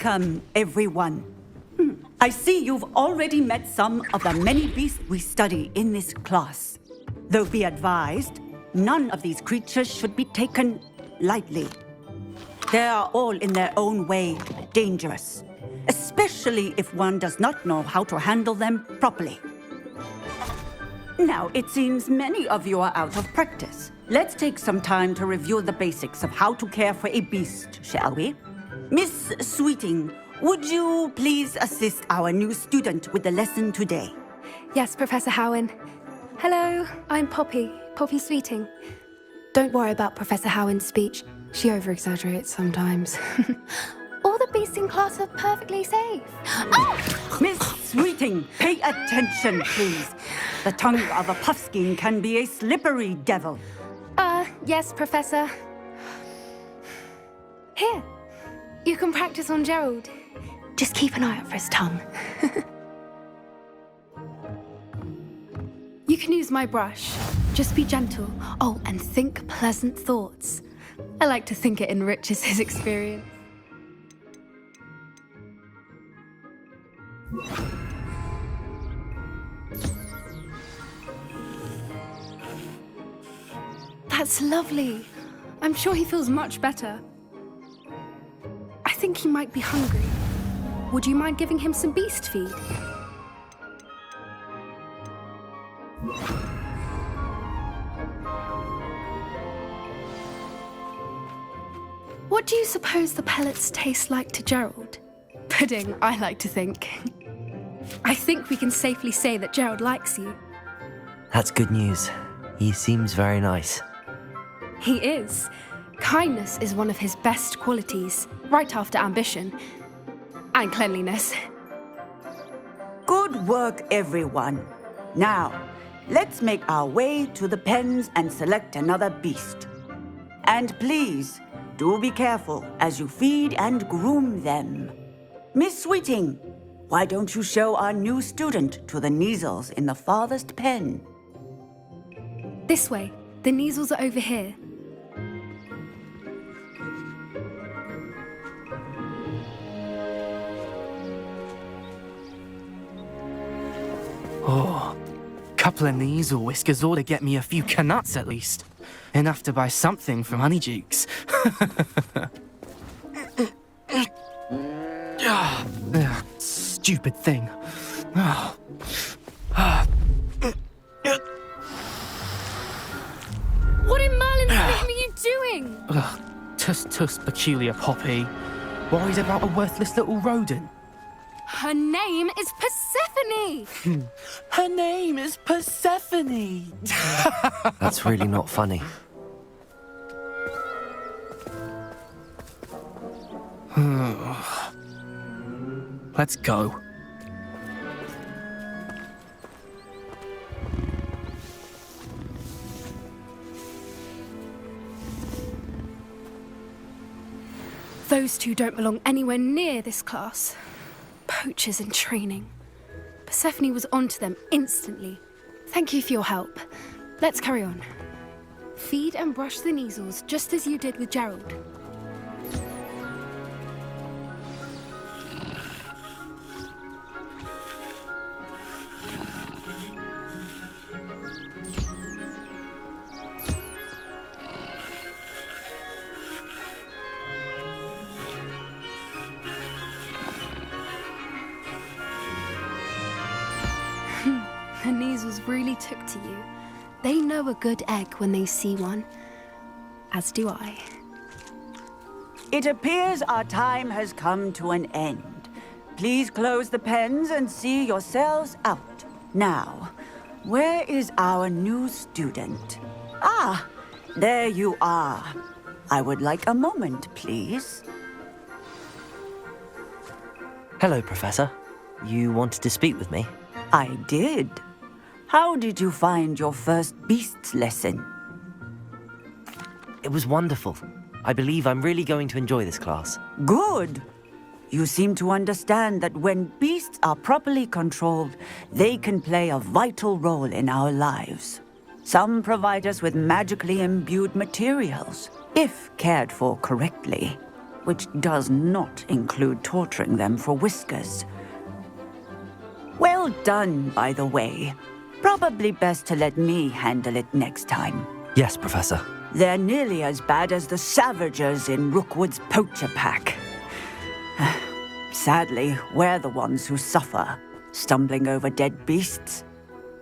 Welcome, everyone. I see you've already met some of the many beasts we study in this class. Though be advised, none of these creatures should be taken lightly. They are all in their own way dangerous, especially if one does not know how to handle them properly. Now, it seems many of you are out of practice. Let's take some time to review the basics of how to care for a beast, shall we? Miss Sweeting, would you please assist our new student with the lesson today? Yes, Professor Howen. Hello, I'm Poppy Sweeting. Don't worry about Professor Howen's speech. She over-exaggerates sometimes. All the beasts in class are perfectly safe. Oh! Miss Sweeting, pay attention, please. The tongue of a puffskein can be a slippery devil. Yes, Professor. Here, you can practice on Gerald. Just keep an eye out for his tongue. You can use my brush. Just be gentle. Oh, and think pleasant thoughts. I like to think it enriches his experience. That's lovely. I'm sure he feels much better. I think he might be hungry. Would you mind giving him some beast feed? What do you suppose the pellets taste like to Gerald? Pudding, I like to think. I think we can safely say that Gerald likes you. That's good news. He seems very nice. He is. Kindness is one of his best qualities, right after ambition. And cleanliness. Good work, everyone. Now, let's make our way to the pens and select another beast. And please, do be careful as you feed and groom them. Miss Sweeting, why don't you show our new student to the Neasels in the farthest pen? This way. The Neasels are over here. Oh, couple of Neasel whiskers ought to get me a few canuts at least. Enough to buy something from Honeydukes. Stupid thing. What in Merlin's name are you doing? Tuss, peculiar Poppy. Worried about a worthless little rodent. Her name is Persephone! Her name is Persephone! That's really not funny. Let's go. Those two don't belong anywhere near this class. Poachers in training. Persephone was onto them instantly. Thank you for your help. Let's carry on. Feed and brush the Neasels just as you did with Gerald. The Neasels really took to you. They know a good egg when they see one. As do I. It appears our time has come to an end. Please close the pens and see yourselves out. Now, where is our new student? Ah, there you are. I would like a moment, please. Hello, Professor. You wanted to speak with me? I did. How did you find your first beasts lesson? It was wonderful. I believe I'm really going to enjoy this class. Good. You seem to understand that when beasts are properly controlled, they can play a vital role in our lives. Some provide us with magically imbued materials, if cared for correctly. which does not include torturing them for whiskers. Well done, by the way. Probably best to let me handle it next time. Yes, Professor. They're nearly as bad as the Savagers in Rookwood's poacher pack. Sadly, we're the ones who suffer, stumbling over dead beasts.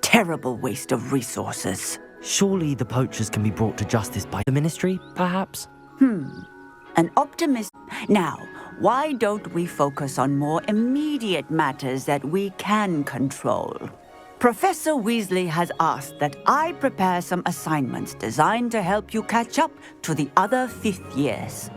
Terrible waste of resources. Surely the poachers can be brought to justice by the Ministry, perhaps? An optimist. Now, why don't we focus on more immediate matters that we can control? Professor Weasley has asked that I prepare some assignments designed to help you catch up to the other fifth years.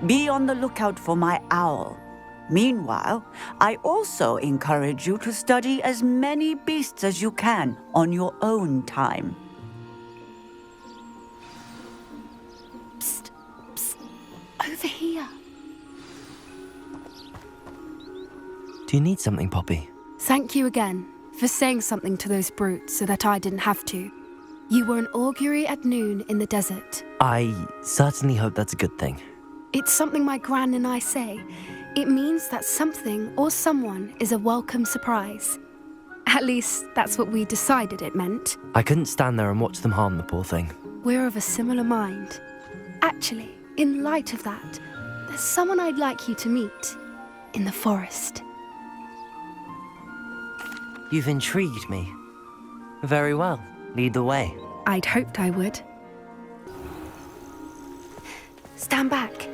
Be on the lookout for my owl. Meanwhile, I also encourage you to study as many beasts as you can on your own time. Psst, psst, over here. Do you need something, Poppy? Thank you again for saying something to those brutes so that I didn't have to. You were an augury at noon in the desert. I certainly hope that's a good thing. It's something my gran and I say. It means that something or someone is a welcome surprise. At least, that's what we decided it meant. I couldn't stand there and watch them harm the poor thing. We're of a similar mind. Actually, in light of that, there's someone I'd like you to meet in the forest. You've intrigued me. Very well. Lead the way. I'd hoped I would. Stand back.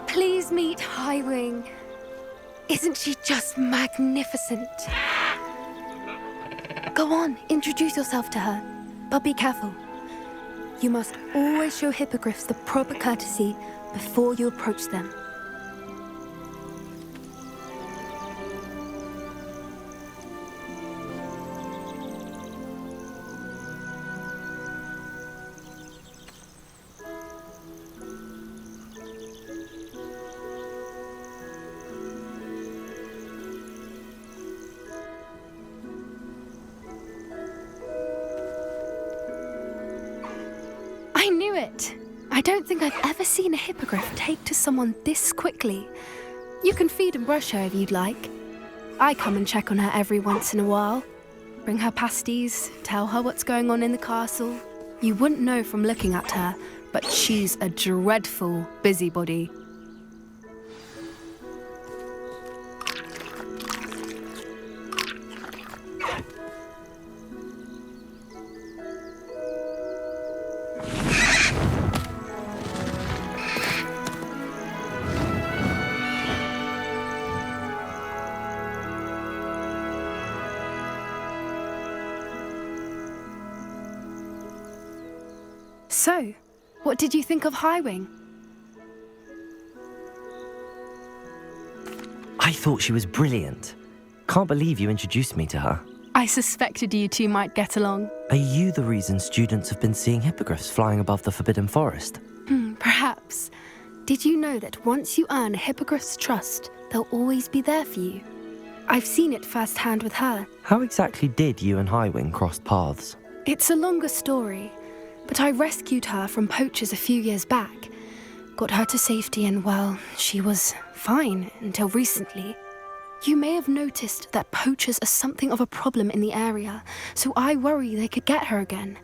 Please meet Highwing. Isn't she just magnificent? Go on, introduce yourself to her. But be careful. You must always show hippogriffs the proper courtesy before you approach them. I knew it! I don't think I've ever seen a hippogriff take to someone this quickly. You can feed and brush her if you'd like. I come and check on her every once in a while. Bring her pasties, tell her what's going on in the castle. You wouldn't know from looking at her, but she's a dreadful busybody. So, what did you think of Highwing? I thought she was brilliant. Can't believe you introduced me to her. I suspected you two might get along. Are you the reason students have been seeing hippogriffs flying above the Forbidden Forest? Perhaps. Did you know that once you earn a hippogriff's trust, they'll always be there for you? I've seen it firsthand with her. How exactly did you and Highwing cross paths? It's a longer story, but I rescued her from poachers a few years back. Got her to safety and, well, she was fine until recently. You may have noticed that poachers are something of a problem in the area, so I worry they could get her again.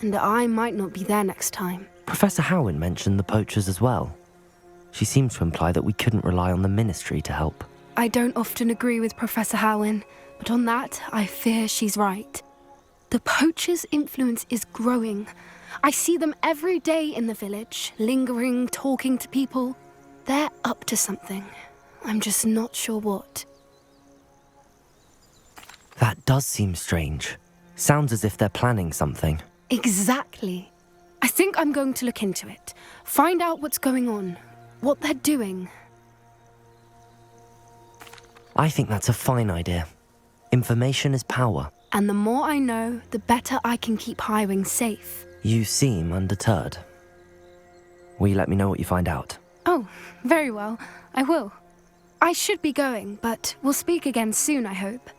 And I might not be there next time. Professor Howin mentioned the poachers as well. She seemed to imply that we couldn't rely on the Ministry to help. I don't often agree with Professor Howin, but on that, I fear she's right. The poachers' influence is growing. I see them every day in the village, lingering, talking to people. They're up to something. I'm just not sure what. That does seem strange. Sounds as if they're planning something. Exactly. I think I'm going to look into it. Find out what's going on, what they're doing. I think that's a fine idea. Information is power. And the more I know, the better I can keep Highwing safe. You seem undeterred. Will you let me know what you find out? Oh, very well. I will. I should be going, but we'll speak again soon, I hope.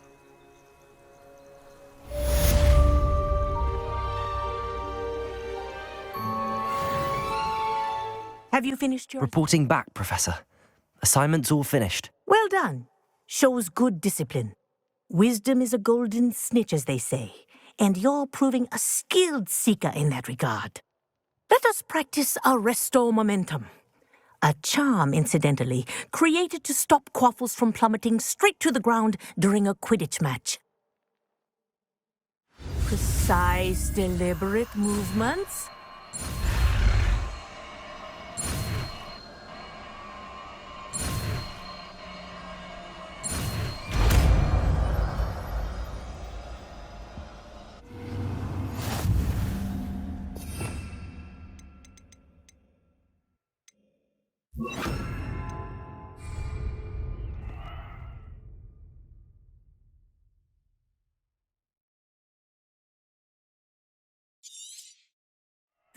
Have you finished your... Reporting back, Professor. Assignment's all finished. Well done. Shows good discipline. Wisdom is a golden snitch, as they say, and you're proving a skilled seeker in that regard. Let us practice our Restore Momentum. A charm, incidentally, created to stop quaffles from plummeting straight to the ground during a Quidditch match. Precise, deliberate movements.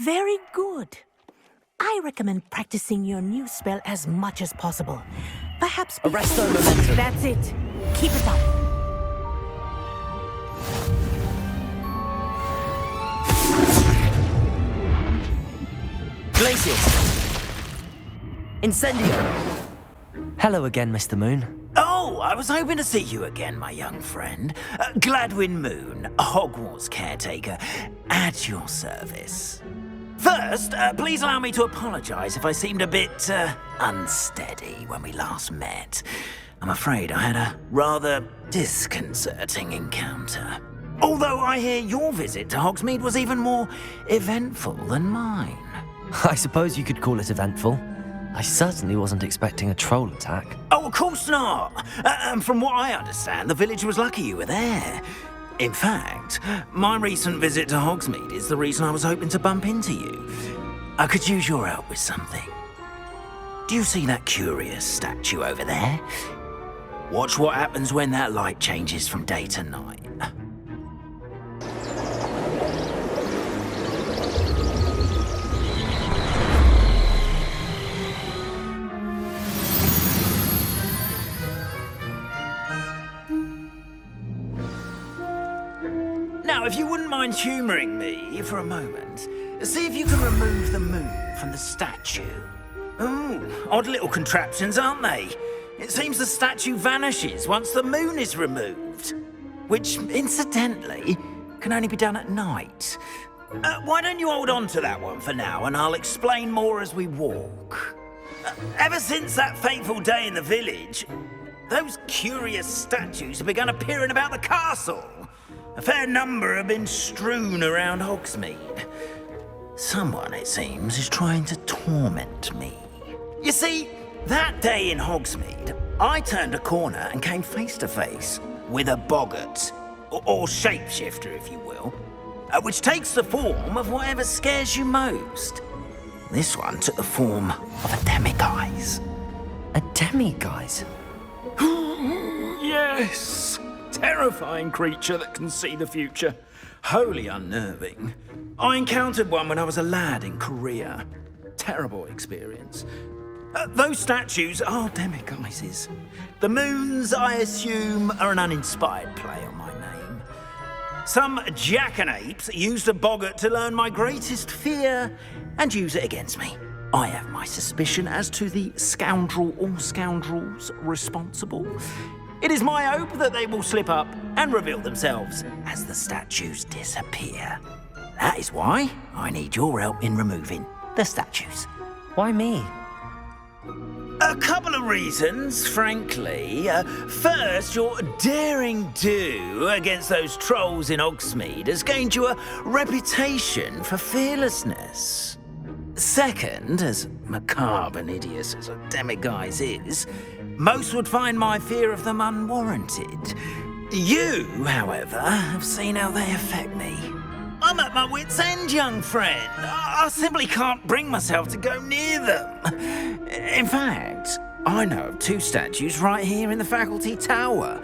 Very good. I recommend practicing your new spell as much as possible. Perhaps before... Arresto Momentum. That's it. Keep it up. Glacius! Incendio! Hello again, Mr. Moon. Oh, I was hoping to see you again, my young friend. Gladwin Moon, Hogwarts caretaker, at your service. First, please allow me to apologise if I seemed a bit, unsteady when we last met. I'm afraid I had a rather disconcerting encounter. Although I hear your visit to Hogsmeade was even more eventful than mine. I suppose you could call it eventful. I certainly wasn't expecting a troll attack. Oh, of course not. And from what I understand, the village was lucky you were there. In fact, my recent visit to Hogsmeade is the reason I was hoping to bump into you. I could use your help with something. Do you see that curious statue over there? Watch what happens when that light changes from day to night. Now, if you wouldn't mind humouring me for a moment, see if you can remove the moon from the statue. Ooh, odd little contraptions, aren't they? It seems the statue vanishes once the moon is removed. Which, incidentally, can only be done at night. Why don't you hold on to that one for now, and I'll explain more as we walk. Ever since that fateful day in the village, those curious statues have begun appearing about the castle. A fair number have been strewn around Hogsmeade. Someone, it seems, is trying to torment me. You see, that day in Hogsmeade, I turned a corner and came face to face with a boggart, or shapeshifter, if you will, which takes the form of whatever scares you most. This one took the form of a demiguise. A demiguise? Yes! Terrifying creature that can see the future. Wholly unnerving. I encountered one when I was a lad in Korea. Terrible experience. Those statues are demiguises. The moons, I assume, are an uninspired play on my name. Some jackanapes used a boggart to learn my greatest fear and use it against me. I have my suspicion as to the scoundrel or scoundrels responsible. It is my hope that they will slip up and reveal themselves as the statues disappear. That is why I need your help in removing the statues. Why me? A couple of reasons, frankly. First, your daring do against those trolls in Hogsmeade has gained you a reputation for fearlessness. Second, as macabre and hideous as a demiguise is, most would find my fear of them unwarranted. You, however, have seen how they affect me. I'm at my wit's end, young friend. I simply can't bring myself to go near them. In fact, I know of two statues right here in the faculty tower.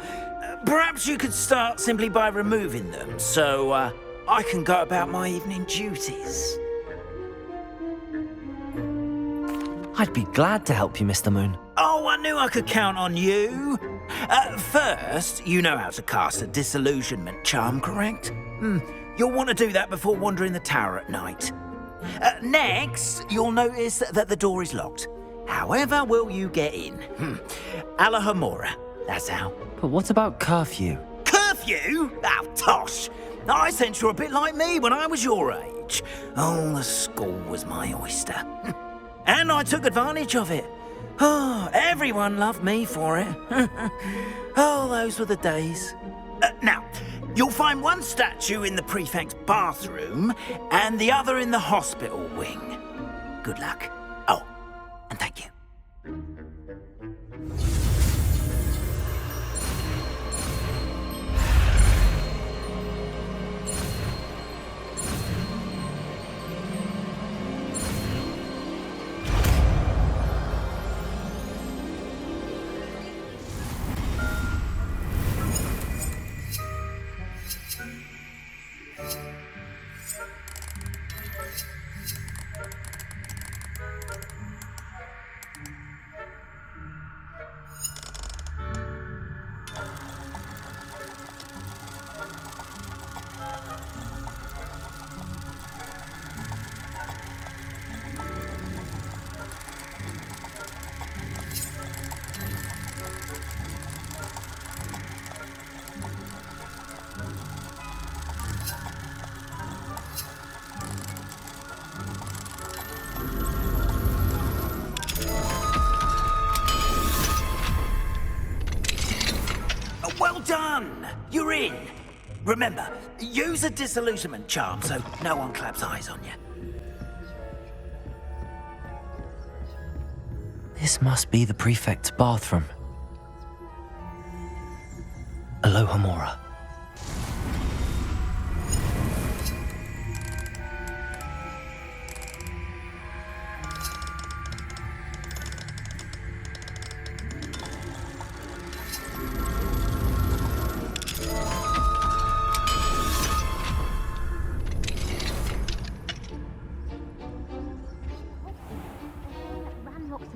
Perhaps you could start simply by removing them, so I can go about my evening duties. I'd be glad to help you, Mr. Moon. Oh, I knew I could count on you. First, you know how to cast a disillusionment charm, correct? You'll want to do that before wandering the tower at night. Next, you'll notice that the door is locked. However will you get in? Alahomora, that's how. But what about curfew? Curfew? Oh, tosh. I sense you're a bit like me when I was your age. Oh, the school was my oyster. And I took advantage of it. Oh, everyone loved me for it. Oh, those were the days. Now, you'll find one statue in the prefect's bathroom and the other in the hospital wing. Good luck. Oh, and thank you. Well done! You're in. Remember, use a disillusionment charm so no one claps eyes on you. This must be the prefect's bathroom. Alohomora.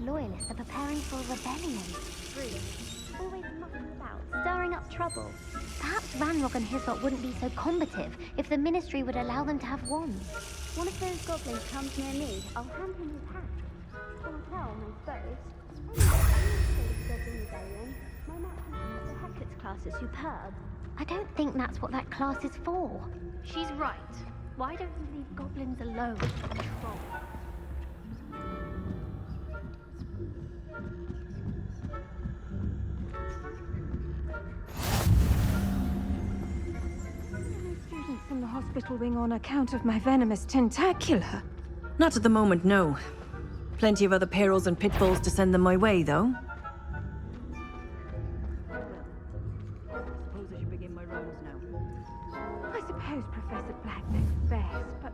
Loyalists are preparing for a rebellion. Always mucking about, stirring up trouble. Perhaps Ranrock and his lot wouldn't be so combative if the Ministry would allow them to have wands. One of those goblins comes near me, I'll hand him his hat. Can't tell, I suppose. My match the Hecat's class is superb. I don't think that's what that class is for. She's right. Why don't we leave goblins alone to control? Students from the hospital wing on account of my venomous tentacula. Not at the moment, no. Plenty of other perils and pitfalls to send them my way, though. Suppose I should begin my rounds now. I suppose Professor Black knows best, but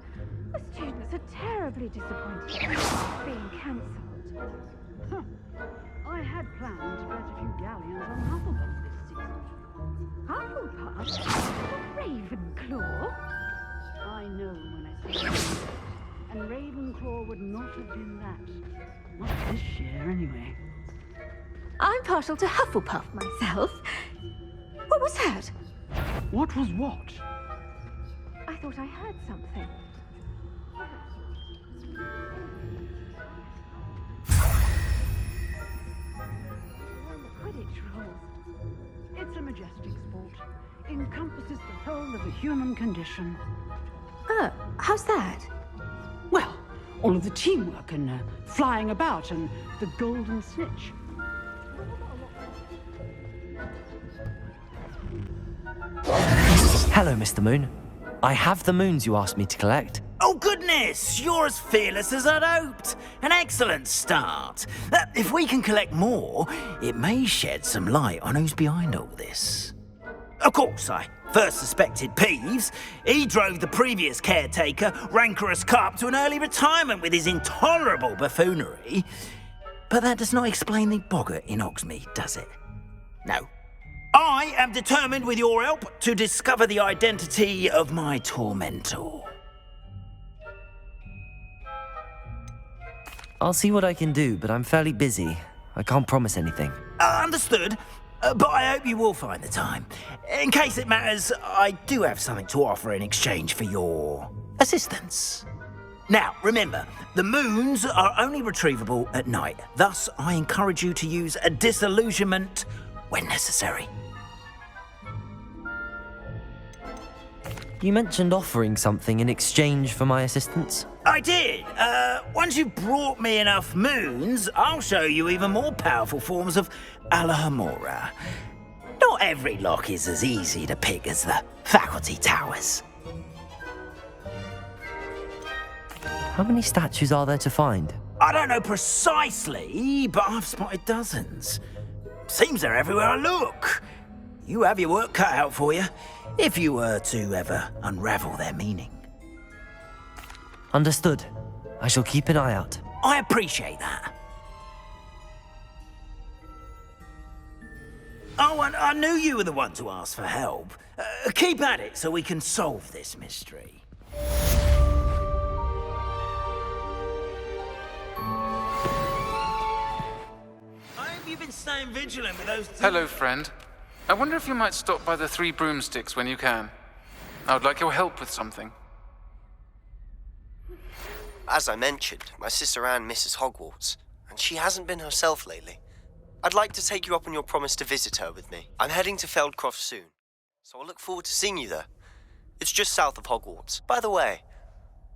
the students are terribly disappointed about being cancelled. I had planned to bet a few galleons on Hufflepuff this season. Hufflepuff? Ravenclaw? I know when I say it. And Ravenclaw would not have been that. Not this year, anyway. I'm partial to Hufflepuff myself. What was that? What was what? I thought I heard something. Quidditch rules. It's a majestic sport. Encompasses the whole of the human condition. How's that? Well, all of the teamwork and flying about and the golden snitch. Hello, Mr. Moon. I have the moons you asked me to collect. Oh, goodness! You're as fearless as I'd hoped. An excellent start. If we can collect more, it may shed some light on who's behind all this. Of course, I first suspected Peeves. He drove the previous caretaker, Rancorous Carp, to an early retirement with his intolerable buffoonery. But that does not explain the boggart in Hogsmeade, does it? No. I am determined with your help to discover the identity of my tormentor. I'll see what I can do, but I'm fairly busy. I can't promise anything. Understood, but I hope you will find the time. In case it matters, I do have something to offer in exchange for your assistance. Now, remember, the moons are only retrievable at night. Thus, I encourage you to use a disillusionment when necessary. You mentioned offering something in exchange for my assistance? I did. Once you've brought me enough moons, I'll show you even more powerful forms of Alohomora. Not every lock is as easy to pick as the faculty towers. How many statues are there to find? I don't know precisely, but I've spotted dozens. Seems they're everywhere I look. You have your work cut out for you, if you were to ever unravel their meaning. Understood. I shall keep an eye out. I appreciate that. Oh, and I knew you were the one to ask for help. Keep at it so we can solve this mystery. I hope you've been staying vigilant with those... Hello, friend. I wonder if you might stop by the Three Broomsticks when you can. I would like your help with something. As I mentioned, my sister Anne misses Hogwarts, and she hasn't been herself lately. I'd like to take you up on your promise to visit her with me. I'm heading to Feldcroft soon, so I'll look forward to seeing you there. It's just south of Hogwarts. By the way,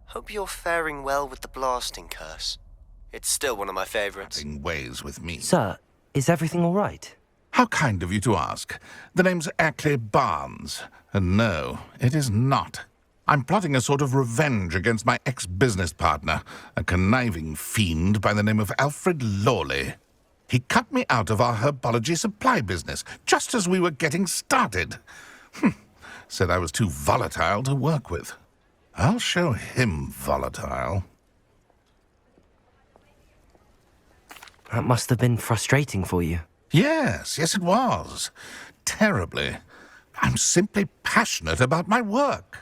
hope you're faring well with the blasting curse. It's still one of my favorites. Ways with me. Sir, is everything all right? How kind of you to ask. The name's Ackley Barnes, and no, it is not. I'm plotting a sort of revenge against my ex-business partner, a conniving fiend by the name of Alfred Lawley. He cut me out of our herbology supply business, just as we were getting started. Said I was too volatile to work with. I'll show him volatile. That must have been frustrating for you. Yes, it was. Terribly. I'm simply passionate about my work.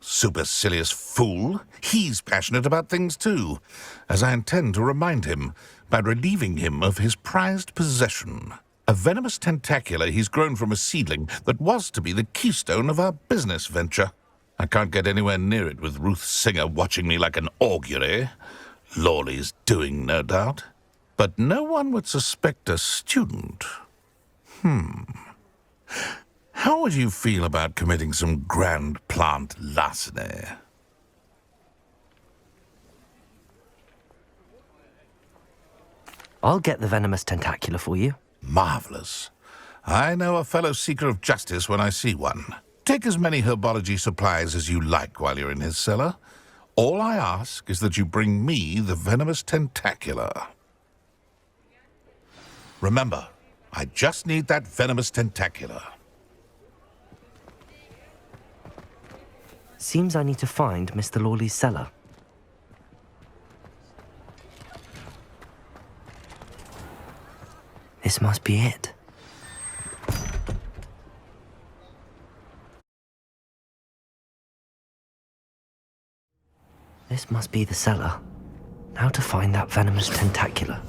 Supercilious fool. He's passionate about things too, as I intend to remind him by relieving him of his prized possession. A venomous tentacula he's grown from a seedling that was to be the keystone of our business venture. I can't get anywhere near it with Ruth Singer watching me like an augury. Lawley's doing, no doubt. But no one would suspect a student. How would you feel about committing some grand plant larceny? I'll get the venomous tentacula for you. Marvelous. I know a fellow seeker of justice when I see one. Take as many herbology supplies as you like while you're in his cellar. All I ask is that you bring me the venomous tentacula. Remember, I just need that venomous tentacula. Seems I need to find Mr. Lawley's cellar. This must be it. This must be the cellar. Now to find that venomous tentacula.